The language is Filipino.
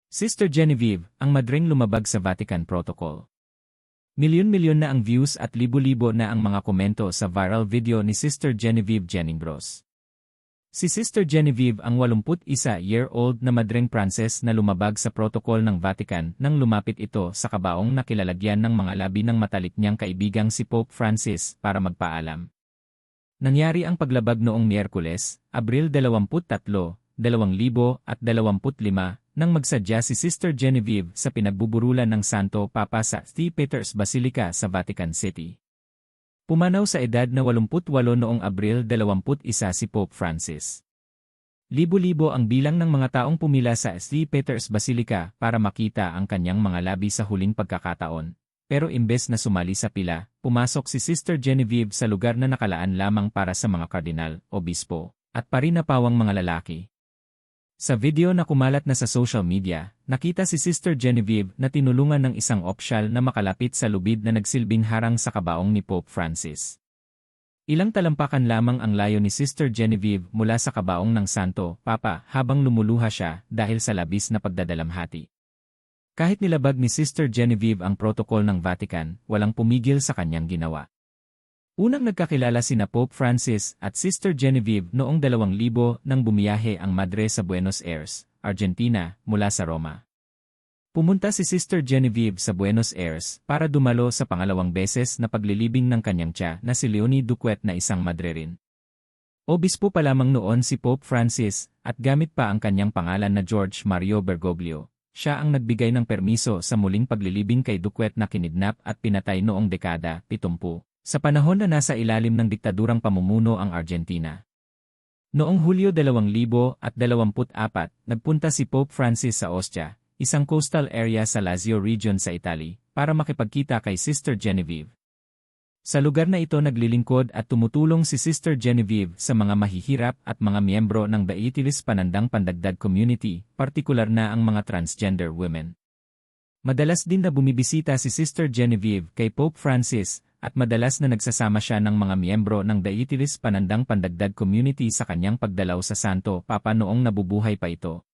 Sister Genevieve, ang madring lumabag sa Vatican Protocol. Milyon-milyon na ang views at libo-libo na ang mga komento sa viral video ni Sister Genevieve Jennings. Si Sister Genevieve ang 81-year-old na madring Pranses na lumabag sa protocol ng Vatican nang lumapit ito sa kabaong na kilalagyan ng mga labi ng matalik niyang kaibigang si Pope Francis para magpaalam. Nangyari ang paglabag noong Miyerkules, Abril 23, 2025, nang magsadya si Sister Genevieve sa pinagbuburulan ng Santo Papa sa St. Peter's Basilica sa Vatican City. Pumanaw sa edad na 88 noong Abril 21 si Pope Francis. Libo-libo ang bilang ng mga taong pumila sa St. Peter's Basilica para makita ang kanyang mga labi sa huling pagkakataon. Pero imbes na sumali sa pila, pumasok si Sister Genevieve sa lugar na nakalaan lamang para sa mga kardinal, obispo, at parinapawang mga lalaki. Sa video na kumalat na sa social media, nakita si Sister Genevieve na tinulungan ng isang opisyal na makalapit sa lubid na nagsilbing harang sa kabaong ni Pope Francis. Ilang talampakan lamang ang layo ni Sister Genevieve mula sa kabaong ng Santo Papa habang lumuluha siya dahil sa labis na pagdadalamhati. Kahit nilabag ni Sister Genevieve ang protokol ng Vatican, walang pumigil sa kanyang ginawa. Unang nagkakilala sina Pope Francis at Sister Genevieve noong 2000 nang bumiyahe ang madre sa Buenos Aires, Argentina, mula sa Roma. Pumunta si Sister Genevieve sa Buenos Aires para dumalo sa pangalawang beses na paglilibing ng kanyang tiya na si Leonie Duquet na isang madre rin. Obispo pa lamang noon si Pope Francis at gamit pa ang kanyang pangalan na George Mario Bergoglio. Siya ang nagbigay ng permiso sa muling paglilibing kay Duquet na kinidnap at pinatay noong dekada 70. Sa panahon na nasa ilalim ng diktadurang pamumuno ang Argentina. Noong Hulyo 2024, nagpunta si Pope Francis sa Ostia, isang coastal area sa Lazio region sa Italy, para makipagkita kay Sister Genevieve. Sa lugar na ito naglilingkod at tumutulong si Sister Genevieve sa mga mahihirap at mga miyembro ng Daitilis Panandang Pandagdag Community, partikular na ang mga transgender women. Madalas din na bumibisita si Sister Genevieve kay Pope Francis, at madalas na nagsasama siya ng mga miyembro ng Daitilis Panandang Pandagdag Community sa kanyang pagdalaw sa Santo Papa noong nabubuhay pa ito.